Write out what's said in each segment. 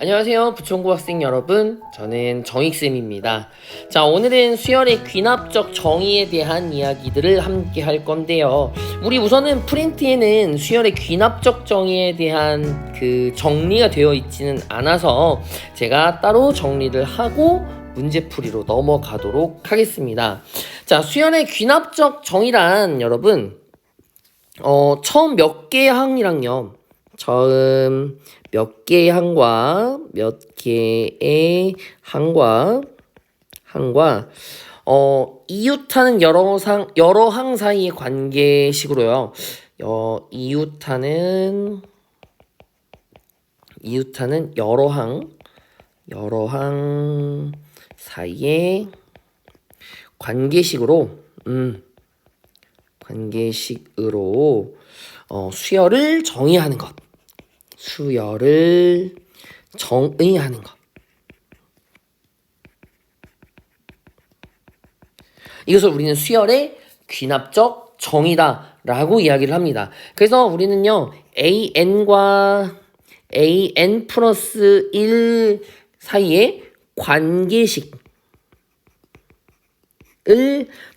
안녕하세요 부천고 학생 여러분, 저는 정익쌤입니다. 자, 오늘은 수열의 귀납적 정의에 대한 이야기들을 함께 할 건데요. 우리 우선은 프린트에는 수열의 귀납적 정의에 대한 그 정리가 되어 있지는 않아서 제가 따로 정리를 하고 문제풀이로 넘어가도록 하겠습니다. 자, 수열의 귀납적 정의란 여러분 처음 몇 개의 항이랑요, 처음 몇 개의 항과 몇 개의 항과 이웃하는 여러 항 사이의 관계식으로요. 이웃하는 여러 항 사이의 관계식으로 수열을 정의하는 것. 수열을 정의하는 것. 이것을 우리는 수열의 귀납적 정의다라고 이야기를 합니다. 그래서 우리는요, AN과 AN 플러스 1 사이의 관계식을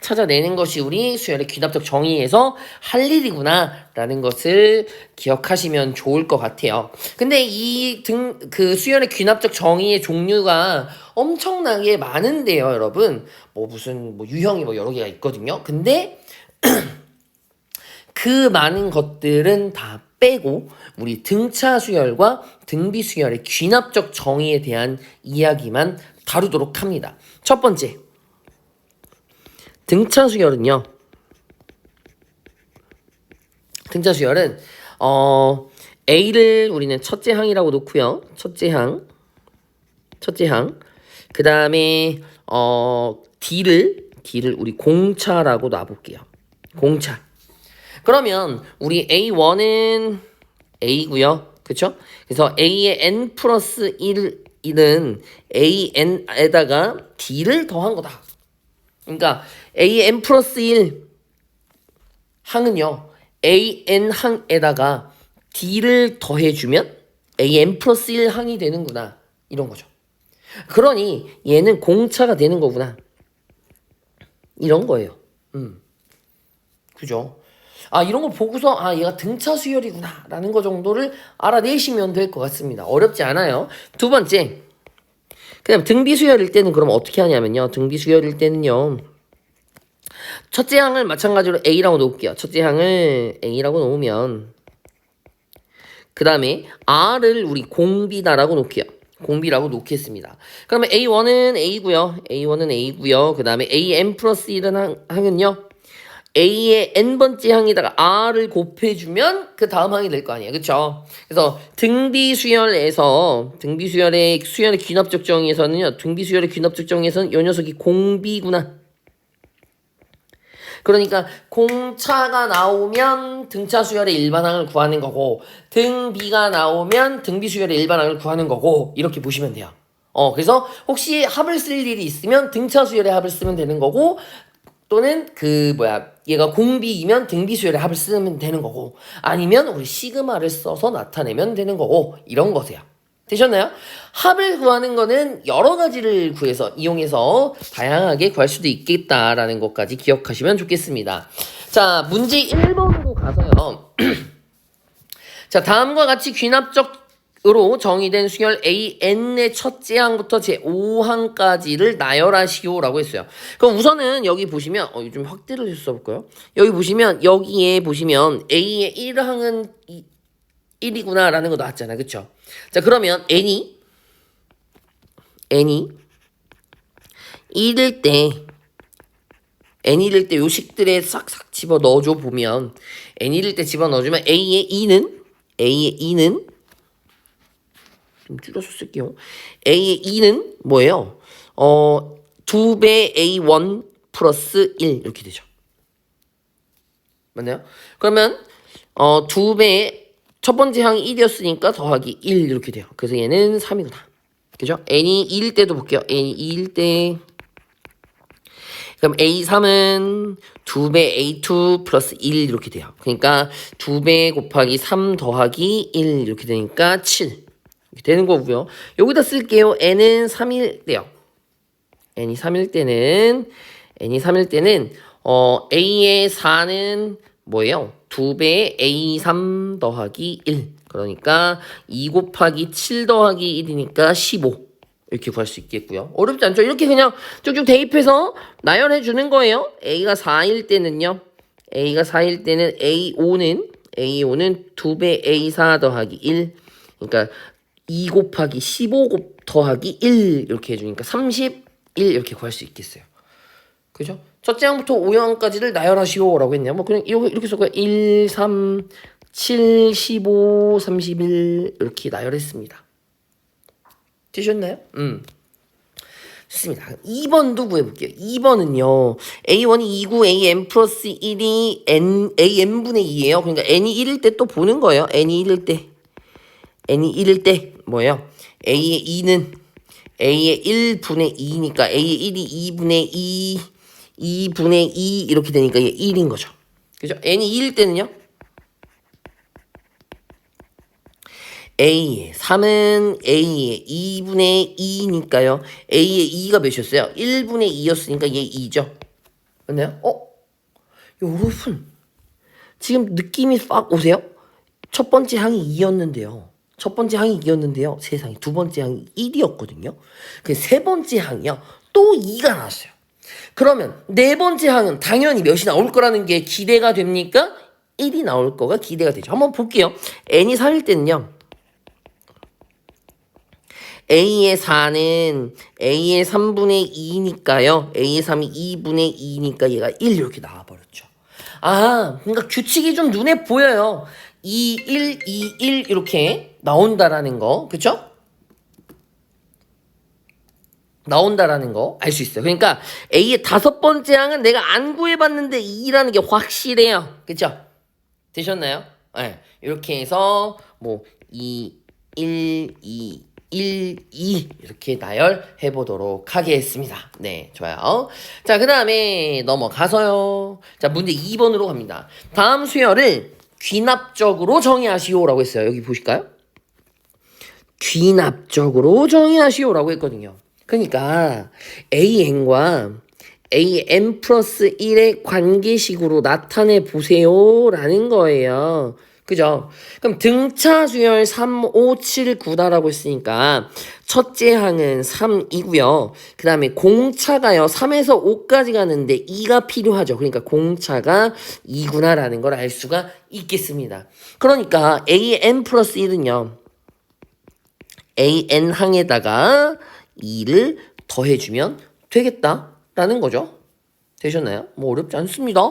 찾아내는 것이 우리 수열의 귀납적 정의에서 할 일이구나 라는 것을 기억하시면 좋을 것 같아요. 근데 그 수열의 귀납적 정의의 종류가 엄청나게 많은데요, 여러분. 무슨 유형이 여러 개가 있거든요. 근데 그 많은 것들은 다 빼고 우리 등차 수열과 등비 수열의 귀납적 정의에 대한 이야기만 다루도록 합니다. 첫 번째, 등차 수열은요. 등차 수열은 A를 우리는 첫째 항이라고 놓고요. 첫째 항. 그 다음에 D를 우리 공차라고 놔볼게요. 공차. 그러면 우리 A1은 A고요. 그쵸? 그래서 A의 N 플러스 1은 AN에다가 D를 더한 거다. 그러니까 AN 플러스 1 항은요, AN 항에다가 D를 더해주면 AN 플러스 1 항이 되는구나, 이런 거죠. 그러니 얘는 공차가 되는 거구나, 이런 거예요. 그죠? 이런 걸 보고서 얘가 등차 수열이구나 라는 거 정도를 알아내시면 될 것 같습니다. 어렵지 않아요. 두 번째, 그다음 등비 수열일 때는 그럼 어떻게 하냐면요, 등비 수열일 때는요, 첫째 항을 마찬가지로 A라고 놓을게요. 첫째 항을 A라고 놓으면 그 다음에 R을 우리 공비다라고 놓을게요. 공비라고 놓겠습니다. 그러면 A1은 A고요. 그 다음에 AN 플러스 1은 항은요, A의 N번째 항에다가 R을 곱해주면 그 다음 항이 될 거 아니에요. 그쵸? 그래서 등비 수열의 귀납적 정의에서는요, 요 녀석이 공비구나. 그러니까 공차가 나오면 등차 수열의 일반항을 구하는 거고, 등비가 나오면 등비 수열의 일반항을 구하는 거고, 이렇게 보시면 돼요. 그래서 혹시 합을 쓸 일이 있으면 등차 수열의 합을 쓰면 되는 거고, 또는 얘가 공비이면 등비 수열의 합을 쓰면 되는 거고, 아니면 우리 시그마를 써서 나타내면 되는 거고, 이런 거세요. 되셨나요? 합을 구하는 거는 여러 가지를 이용해서 다양하게 구할 수도 있겠다라는 것까지 기억하시면 좋겠습니다. 자, 문제 1번으로 가서요. 자, 다음과 같이 귀납적으로 정의된 수열 AN의 첫째 항부터 제5항까지를 나열하시오라고 했어요. 그럼 우선은 여기 보시면, 좀 확대를 해서 써볼까요? 여기 보시면, 여기에 보시면 A의 1항은 1이구나 라는 거 나왔잖아. 그쵸? 자, 그러면 N이 1일 때 요식들에 싹싹 집어 넣어줘 보면, N1일 때 집어 넣어주면 A의 2는 좀 줄여서 쓸게요. A의 2는 뭐예요? 2배 A1 플러스 1 이렇게 되죠. 맞나요? 그러면 2배 첫 번째 항이 1이었으니까 더하기 1 이렇게 돼요. 그래서 얘는 3이구나. 그죠? N이 2일 때도 볼게요. N이 2일 때. 그럼 A3은 2배 A2 플러스 1 이렇게 돼요. 그러니까 2배 곱하기 3 더하기 1 이렇게 되니까 7. 이렇게 되는 거고요. 여기다 쓸게요. n은 3일 때요. n이 3일 때는 a의 4는 뭐예요? 2배의 a3 더하기 1. 그러니까 2 곱하기 7 더하기 1이니까 15. 이렇게 구할 수 있겠고요. 어렵지 않죠? 이렇게 그냥 쭉쭉 대입해서 나열해 주는 거예요. a가 4일 때는요. a5는 2배 a4 더하기 1. 그러니까 2 곱하기 15 더하기 1 이렇게 해주니까 31 이렇게 구할 수 있겠어요. 그죠? 첫째 항부터 5항까지를 나열하시오라고 했네요. 뭐 그냥 이렇게 써서 1, 3, 7, 15, 31 이렇게 나열했습니다. 되셨나요? 좋습니다. 2번도 구해볼게요. 2번은요. A1이 2구 AN 플러스 1이 AN분의 2예요. 그러니까 N이 1일 때 또 보는 거예요. N이 1일 때 뭐예요? A의 2는 A의 1분의 2니까 A의 1이 2분의 2 이렇게 되니까 이게 1인 거죠. 그죠? N이 2일 때는요. A의 3은 A의 2분의 2니까요. A의 2가 몇이었어요? 1분의 2였으니까 얘 2죠. 맞나요? 여러분. 지금 느낌이 빡 오세요? 첫 번째 항이 2였는데요. 세상에 두 번째 항이 1이었거든요. 그 세 번째 항이요. 또 2가 나왔어요. 그러면 네 번째 항은 당연히 몇이 나올 거라는 게 기대가 됩니까? 1이 나올 거가 기대가 되죠. 한번 볼게요. n이 4일 때는요. a의 4는 a의 3분의 2니까요. a의 3이 2분의 2니까 얘가 1 이렇게 나와버렸죠. 그러니까 규칙이 좀 눈에 보여요. 2, 1, 2, 1 이렇게 나온다라는 거. 그쵸? 나온다라는 거 알 수 있어요. 그러니까 A의 다섯 번째 항은 내가 안 구해봤는데 2라는 게 확실해요. 그쵸? 되셨나요? 네. 이렇게 해서 뭐 2, 1, 2, 1, 2 이렇게 나열해 보도록 하겠습니다. 네, 좋아요. 자, 그 다음에 넘어가서요. 자, 문제 2번으로 갑니다. 다음 수열을 귀납적으로 정의하시오라고 했어요. 여기 보실까요? 귀납적으로 정의하시오라고 했거든요. 그러니까 AN과 AN 플러스 1의 관계식으로 나타내 보세요라는 거예요. 그죠? 그럼 등차 수열 3, 5, 7, 9다라고 했으니까 첫째 항은 3이고요. 그 다음에 공차가요. 3에서 5까지 가는데 2가 필요하죠. 그러니까 공차가 2구나라는 걸 알 수가 있겠습니다. 그러니까 AN 플러스 1은요. AN 항에다가 2를 더해주면 되겠다라는 거죠. 되셨나요? 뭐 어렵지 않습니다.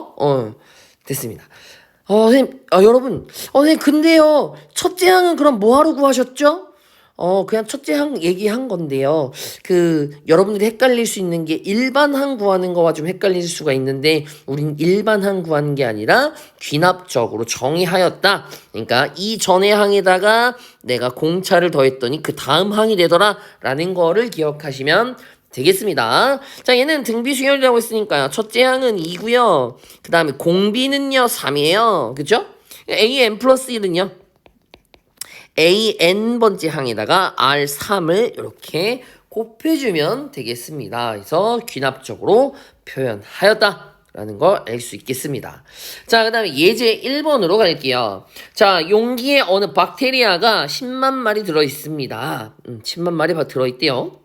됐습니다. 선생님, 여러분, 선생님, 근데요, 첫째 항은 그럼 뭐하러 구하셨죠? 그냥 첫째 항 얘기한 건데요. 여러분들이 헷갈릴 수 있는 게 일반 항 구하는 거와 좀 헷갈릴 수가 있는데, 우린 일반 항 구하는 게 아니라 귀납적으로 정의하였다. 그러니까 이 전의 항에다가 내가 공차를 더했더니 그 다음 항이 되더라. 라는 거를 기억하시면 되겠습니다. 자, 얘는 등비수열이라고 했으니까요. 첫째 항은 2고요. 그 다음에 공비는요, 3이에요. 그죠? AN 플러스 1은요. AN번째 항에다가 R3을 이렇게 곱해주면 되겠습니다. 그래서 귀납적으로 표현하였다. 라는 걸 알 수 있겠습니다. 자, 그 다음에 예제 1번으로 갈게요. 자, 용기에 어느 박테리아가 10만 마리 들어있습니다. 10만 마리 들어있대요.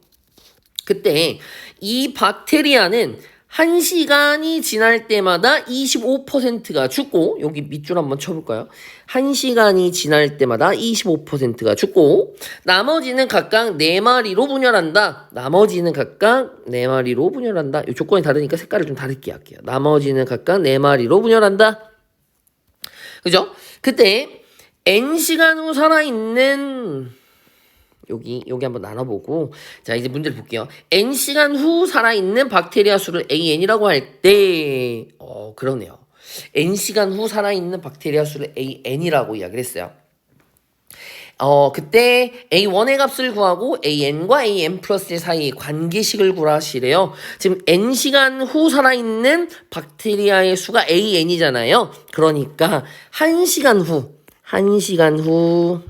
그때 이 박테리아는 1시간이 지날 때마다 25%가 죽고, 여기 밑줄 한번 쳐볼까요? 1시간이 지날 때마다 25%가 죽고, 나머지는 각각 4마리로 분열한다. 이 조건이 다르니까 색깔을 좀 다르게 할게요. 나머지는 각각 4마리로 분열한다. 그죠? 그때 N시간 후 살아있는 여기 한번 나눠보고, 자, 이제 문제를 볼게요. N시간 후 살아있는 박테리아 수를 AN이라고 할 때, 그러네요. N시간 후 살아있는 박테리아 수를 AN이라고 이야기를 했어요. 그때 A1의 값을 구하고 AN과 AN 플러스 1 사이의 관계식을 구하시래요. 지금 N시간 후 살아있는 박테리아의 수가 AN이잖아요. 그러니까 1시간 후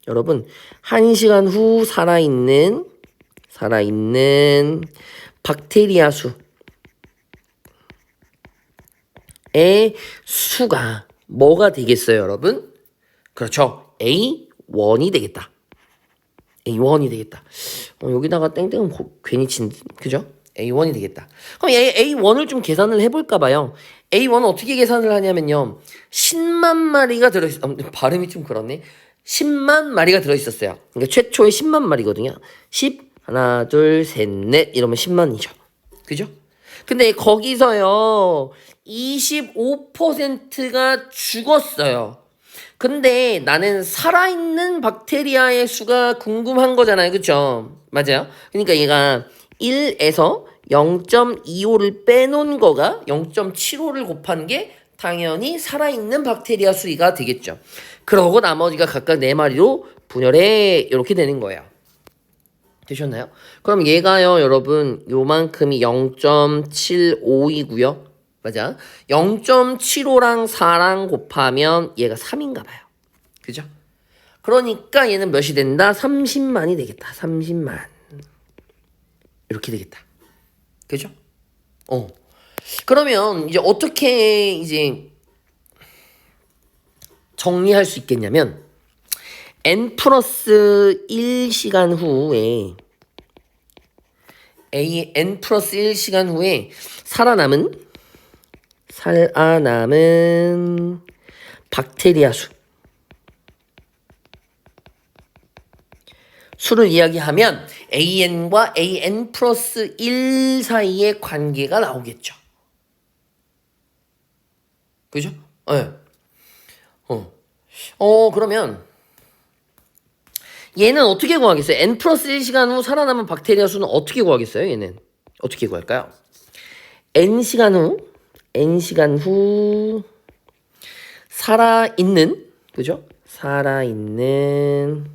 여러분 1시간 후 살아있는 박테리아 수의 수가 뭐가 되겠어요, 여러분? 그렇죠. A1이 되겠다. A1이 되겠다. 여기다가 땡땡은 괜히 친, 그죠? A1이 되겠다. 그럼 A1을 좀 계산을 해볼까 봐요. A1은 어떻게 계산을 하냐면요. 10만 마리가 들어있, 발음이 좀 그렇네. 10만 마리가 들어있었어요. 그러니까 최초의 10만 마리거든요. 10, 하나, 둘, 셋, 넷 이러면 10만이죠. 그죠? 근데 거기서요. 25%가 죽었어요. 근데 나는 살아있는 박테리아의 수가 궁금한 거잖아요. 그쵸? 맞아요? 그러니까 얘가 1에서 0.25를 빼놓은 거가 0.75를 곱한 게 당연히 살아있는 박테리아 수가 되겠죠. 그러고 나머지가 각각 4마리로 분열해 이렇게 되는 거예요. 되셨나요? 그럼 얘가요, 여러분, 요만큼이 0.75이고요. 맞아. 0.75랑 4랑 곱하면 얘가 3인가 봐요. 그죠? 그러니까 얘는 몇이 된다? 30만이 되겠다. 30만. 이렇게 되겠다. 그죠? 그러면 이제 어떻게 이제 정리할 수 있겠냐면 n 플러스 1시간 후에 n 플러스 1시간 후에 살아남은 박테리아 수를 이야기하면 an과 an 플러스 1 사이의 관계가 나오겠죠. 그죠? 네. 그러면 얘는 어떻게 구하겠어요? n 플러스 1시간 후 살아남은 박테리아 수는 어떻게 구하겠어요? 얘는 어떻게 구할까요? n시간 후 살아있는, 그죠? 살아있는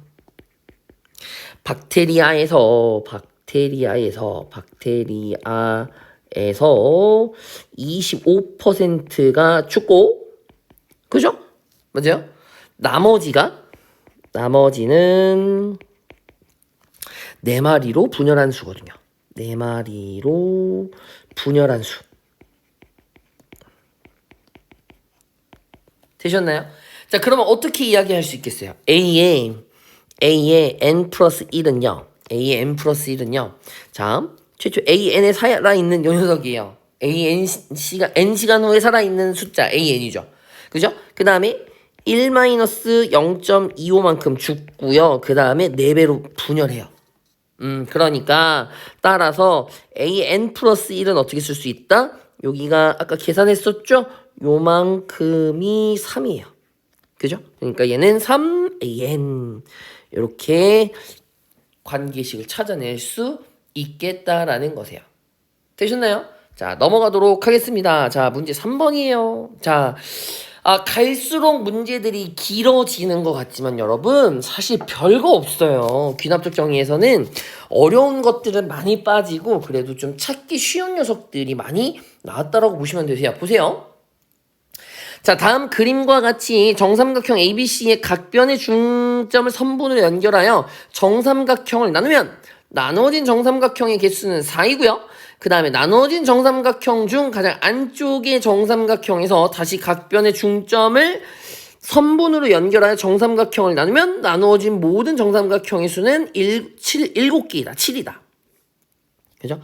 박테리아에서 25%가 죽고, 그죠? 맞아요? 나머지는 4마리로 분열한 수거든요. 4마리로 분열한 수. 되셨나요? 자, 그러면 어떻게 이야기할 수 있겠어요? A의 n 플러스 1은요. 자, 최초 AN에 살아있는 요 녀석이에요. n시간 후에 살아있는 숫자 AN이죠. 그죠? 그 다음에 1-0.25만큼 죽고요. 그 다음에 4배로 분열해요. 그러니까 따라서 AN 플러스 1은 어떻게 쓸 수 있다? 여기가 아까 계산했었죠? 요만큼이 3이에요. 그죠? 그러니까 얘는 3AN 이렇게 관계식을 찾아낼 수 있겠다라는 거세요. 되셨나요? 자, 넘어가도록 하겠습니다. 자, 문제 3번이에요. 자, 갈수록 문제들이 길어지는 것 같지만 여러분 사실 별거 없어요. 귀납적 정의에서는 어려운 것들은 많이 빠지고 그래도 좀 찾기 쉬운 녀석들이 많이 나왔다라고 보시면 되세요. 보세요. 자, 다음 그림과 같이 정삼각형 ABC의 각변의 중점을 선분으로 연결하여 정삼각형을 나누면 나누어진 정삼각형의 개수는 4이고요. 그 다음에 나누어진 정삼각형 중 가장 안쪽의 정삼각형에서 다시 각변의 중점을 선분으로 연결하여 정삼각형을 나누면 나누어진 모든 정삼각형의 수는 7개이다. 7이다. 그죠?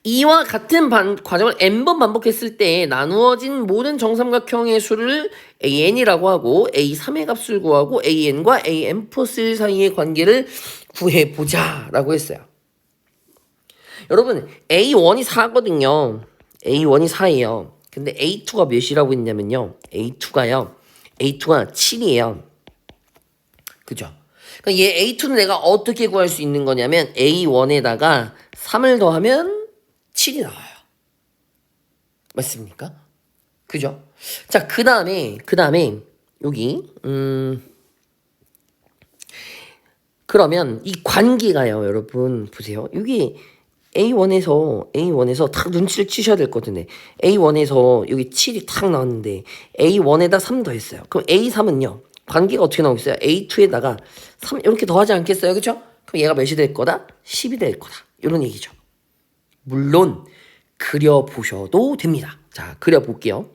이와 같은 과정을 n번 반복했을 때 나누어진 모든 정삼각형의 수를 an이라고 하고 a3의 값을 구하고 an과 an 플러스 1 사이의 관계를 구해보자 라고 했어요. 여러분 A1이 4거든요. A1이 4예요. 근데 A2가 몇이라고 했냐면요. A2가 7이에요. 그죠? 그러니까 얘 A2는 내가 어떻게 구할 수 있는 거냐면 A1에다가 3을 더하면 7이 나와요. 맞습니까? 그죠? 자, 그 다음에 여기 그러면 이 관계가요, 여러분 보세요. 여기 A1에서 딱 눈치를 치셔야 될 것 같은데 A1에서 여기 7이 탁 나왔는데 A1에다 3 더했어요. 그럼 A3은요. 관계가 어떻게 나오겠어요? A2에다가 3 이렇게 더하지 않겠어요? 그쵸? 그럼 얘가 몇이 될 거다? 10이 될 거다. 이런 얘기죠. 물론 그려보셔도 됩니다. 자, 그려볼게요.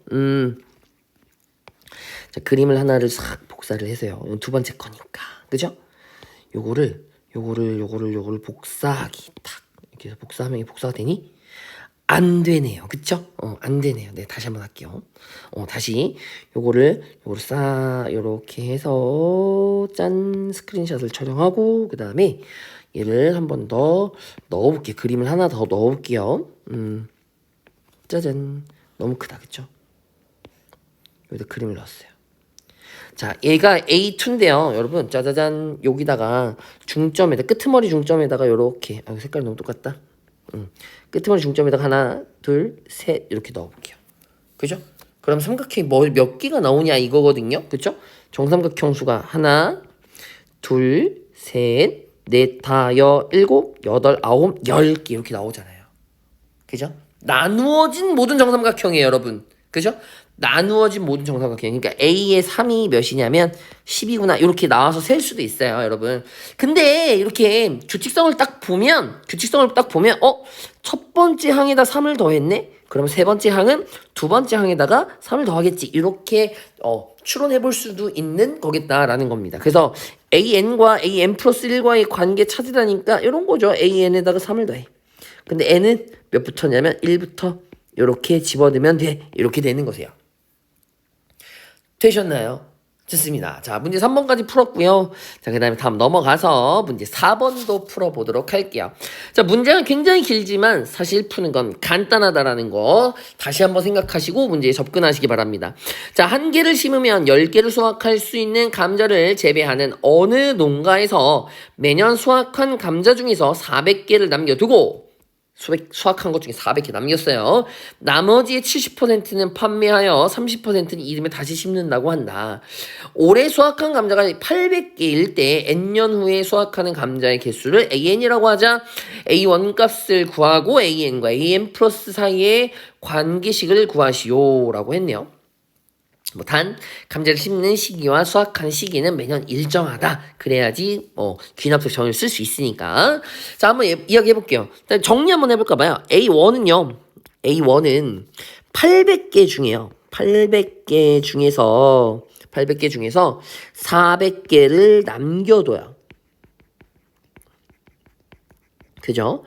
자, 그림을 하나를 싹 복사를 해서요. 이건 두 번째 거니까. 그죠? 요거를 복사하기 탁 이렇게 해서 복사하면 이게 복사가 되니? 안 되네요. 그쵸? 안 되네요. 네, 다시 한번 할게요. 다시 요거를 요렇게 해서 짠 스크린샷을 촬영하고 그 다음에 얘를 한 번 더 넣어볼게요. 그림을 하나 더 넣어볼게요. 짜잔. 너무 크다. 그쵸? 여기다 그림을 넣었어요. 자, 얘가 A2인데요. 여러분, 짜자잔. 여기다가 중점에다, 끄트머리 중점에다가 요렇게, 색깔이 너무 똑같다. 끄트머리 중점에다가 하나, 둘, 셋, 이렇게 넣어볼게요. 그죠? 그럼 삼각형이 몇 개가 나오냐 이거거든요. 그죠? 정삼각형 수가 하나, 둘, 셋, 넷, 다, 일곱, 여덟, 아홉, 10개 이렇게 나오잖아요. 그죠? 나누어진 모든 정삼각형이에요, 여러분. 그죠? 나누어진 모든 정삼각형. 그러니까 A의 3이 몇이냐면 10이구나. 이렇게 나와서 셀 수도 있어요, 여러분. 근데 이렇게 규칙성을 딱 보면, 첫 번째 항에다 3을 더했네? 그러면 세 번째 항은 두 번째 항에다가 3을 더하겠지. 이렇게 추론해 볼 수도 있는 거겠다라는 겁니다. 그래서 AN과 AN 플러스 1과의 관계 찾으라니까 이런 거죠. AN에다가 3을 더해. 근데 N은 몇부터냐면 1부터 이렇게 집어넣으면 돼. 이렇게 되는 거세요. 되셨나요? 좋습니다. 자, 문제 3번까지 풀었고요. 자, 그 다음에 다음 넘어가서 문제 4번도 풀어보도록 할게요. 자, 문제가 굉장히 길지만 사실 푸는 건 간단하다라는 거 다시 한번 생각하시고 문제에 접근하시기 바랍니다. 자, 한 개를 심으면 10개를 수확할 수 있는 감자를 재배하는 어느 농가에서 매년 수확한 감자 중에서 400개를 남겨두고 수확한 것 중에 400개 남겼어요. 나머지의 70%는 판매하여 30%는 이듬해 다시 심는다고 한다. 올해 수확한 감자가 800개일 때 N년 후에 수확하는 감자의 개수를 AN이라고 하자. A1 값을 구하고 AN과 AN 플러스 사이의 관계식을 구하시오 라고 했네요. 단 감자를 심는 시기와 수확하는 시기는 매년 일정하다. 그래야지 귀납득 정의를 쓸 수 있으니까. 자, 한번 이야기해 볼게요. 정리 한번 해볼까 봐요. A1은 800개 중에요. 800개 중에서 400개를 남겨둬요. 그죠?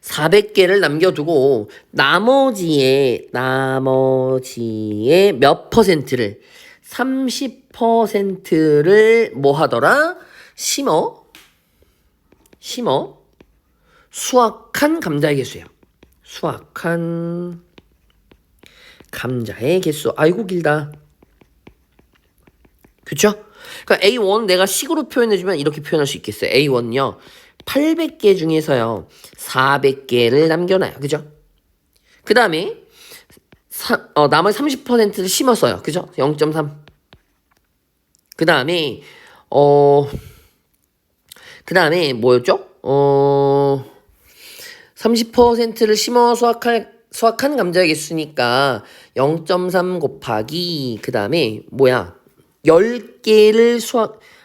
400개를 남겨두고 나머지의 몇 퍼센트를 30%를 뭐 하더라? 심어 수확한 감자의 개수예요. 수확한 감자의 개수. 아이고 길다. 그쵸? 그러니까 A1 내가 식으로 표현해주면 이렇게 표현할 수 있겠어요. A1요. 800개 중에서요 400개를 남겨놔요. 그죠? 그 다음에 나머지 30%를 심었어요. 그죠? 0.3. 그 다음에 뭐였죠? 30%를 심어 수확한 감자의 개수니까 0.3 곱하기 그 다음에 10개를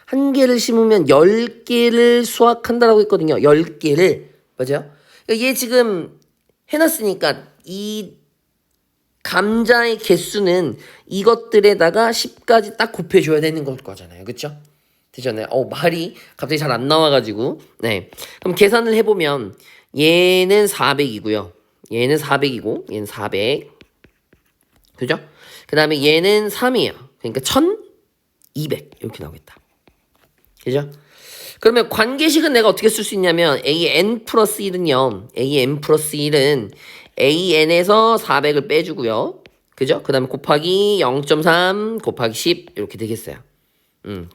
한 개를 심으면 10개를 수확한다라고 했거든요. 10개를. 맞아요? 얘 지금 해놨으니까 이 감자의 개수는 이것들에다가 10까지 딱 곱해줘야 되는 거잖아요. 그쵸? 되잖아요. 말이 갑자기 잘 안 나와가지고. 네. 그럼 계산을 해보면 얘는 400이고요. 얘는 400이고 얘는 400. 그죠? 그 다음에 얘는 3이에요. 그러니까 1200 이렇게 나오겠다. 그죠? 그러면 관계식은 내가 어떻게 쓸 수 있냐면 AN 플러스 1은요. AN 플러스 1은 AN에서 400을 빼주고요. 그죠? 그 다음에 곱하기 0.3 곱하기 10 이렇게 되겠어요.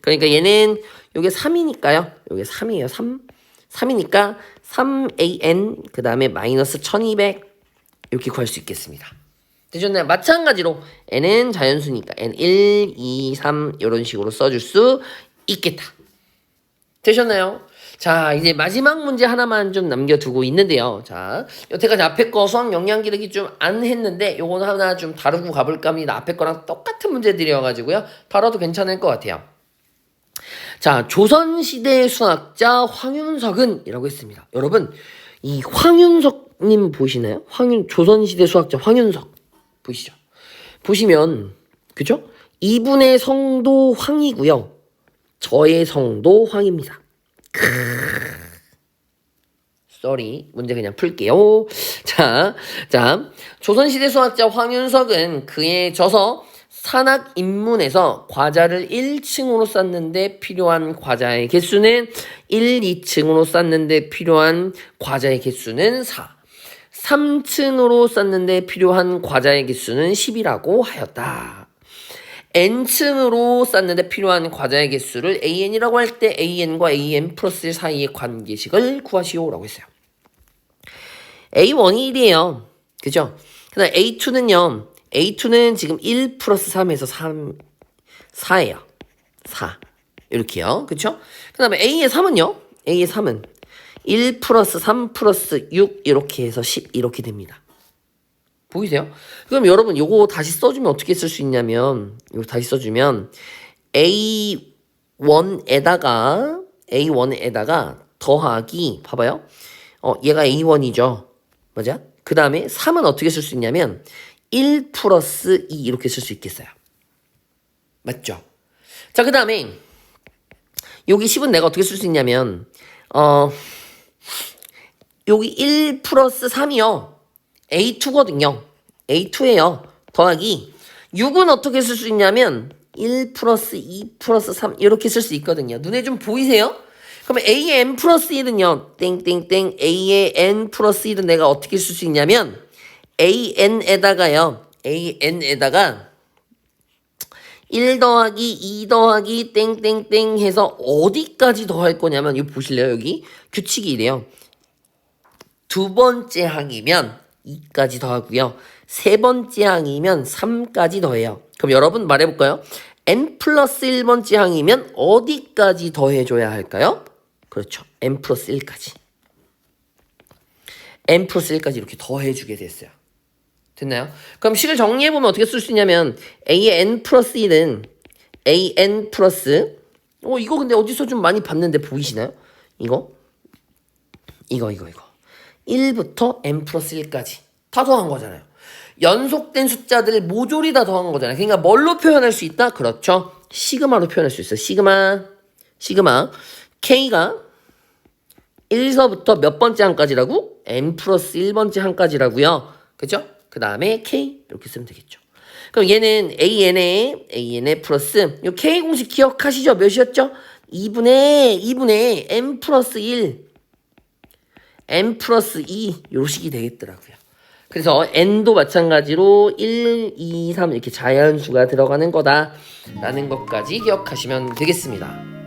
그러니까 얘는 요게 3이니까요. 요게 3이에요. 3이니까 3AN 그 다음에 마이너스 1200 이렇게 구할 수 있겠습니다. 되셨나요? 마찬가지로 N은 자연수니까 N1, 2, 3 이런 식으로 써줄 수 있겠다. 되셨나요? 자, 이제 마지막 문제 하나만 좀 남겨두고 있는데요. 자, 여태까지 앞에 거 수학 영양 기르기 좀 안 했는데 요거는 하나 좀 다루고 가볼까 합니다. 앞에 거랑 똑같은 문제들이어가지고요. 다뤄도 괜찮을 것 같아요. 자, 조선시대 수학자 황윤석은 이라고 했습니다. 여러분, 이 황윤석님 보이시나요? 조선시대 수학자 황윤석. 보이시죠? 보시면, 그죠? 이분의 성도 황이고요. 저의 성도 황입니다. 쏘리. 문제 그냥 풀게요. 자, 조선시대 수학자 황윤석은 그의 저서 산학인문에서 과자를 1층으로 쌓는데 필요한 과자의 개수는 1, 2층으로 쌓는데 필요한 과자의 개수는 4, 3층으로 쌓는데 필요한 과자의 개수는 10이라고 하였다. n층으로 쌓는데 필요한 과자의 개수를 an이라고 할 때 an과 an 플러스 1 사이의 관계식을 구하시오라고 했어요. a1이 1이에요. 그죠? 그 다음 A2는 지금 1 플러스 3에서 4예요. 4. 이렇게요. 그쵸? 그 다음에 A의 3은 1 플러스 3 플러스 6 이렇게 해서 10 이렇게 됩니다. 보이세요? 그럼 여러분 요거 다시 써주면 어떻게 쓸 수 있냐면 요거 다시 써주면 A1에다가 더하기 봐봐요. 얘가 A1이죠. 맞아? 그 다음에 3은 어떻게 쓸 수 있냐면 1 플러스 2 이렇게 쓸 수 있겠어요. 맞죠? 자, 그 다음에 여기 10은 내가 어떻게 쓸 수 있냐면 여기 1 플러스 3이요. A2거든요. A2예요. 더하기 6은 어떻게 쓸 수 있냐면 1 플러스 2 플러스 3 이렇게 쓸 수 있거든요. 눈에 좀 보이세요? 그러면 A의 n 플러스 1은요. 땡땡땡 A의 n 플러스 1은 내가 어떻게 쓸 수 있냐면 an에다가 1 더하기 2 더하기 땡땡땡 해서 어디까지 더할 거냐면 이거 보실래요? 여기 규칙이 이래요. 두 번째 항이면 2까지 더하고요. 세 번째 항이면 3까지 더해요. 그럼 여러분 말해볼까요? n 플러스 1번째 항이면 어디까지 더해줘야 할까요? 그렇죠. n 플러스 1까지. n 플러스 1까지 이렇게 더해주게 됐어요. 됐나요? 그럼 식을 정리해보면 어떻게 쓸 수 있냐면 a의 n 플러스 1은 an 플러스 이거 근데 어디서 좀 많이 봤는데 보이시나요? 이거 1부터 n 플러스 1까지 다 더한 거잖아요. 연속된 숫자들을 모조리 다 더한 거잖아요. 그러니까 뭘로 표현할 수 있다? 그렇죠. 시그마로 표현할 수 있어요. 시그마 k가 1서부터 몇 번째 항까지라고? n 플러스 1번째 항까지라고요. 그죠? 그 다음에 k 이렇게 쓰면 되겠죠. 그럼 얘는 an의 플러스 요 k 공식 기억하시죠? 몇이었죠? 2분의 n 플러스 1 n 플러스 2 요식이 되겠더라고요. 그래서 n도 마찬가지로 1, 2, 3 이렇게 자연수가 들어가는 거다라는 것까지 기억하시면 되겠습니다.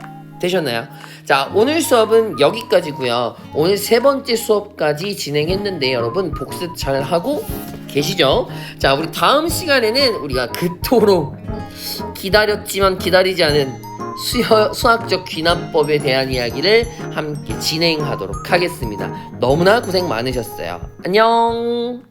되셨나요? 자, 오늘 수업은 여기까지고요. 오늘 세 번째 수업까지 진행했는데 여러분 복습 잘 하고 계시죠? 자, 우리 다음 시간에는 우리가 그토록 기다렸지만 기다리지 않은 수학적 귀납법에 대한 이야기를 함께 진행하도록 하겠습니다. 너무나 고생 많으셨어요. 안녕.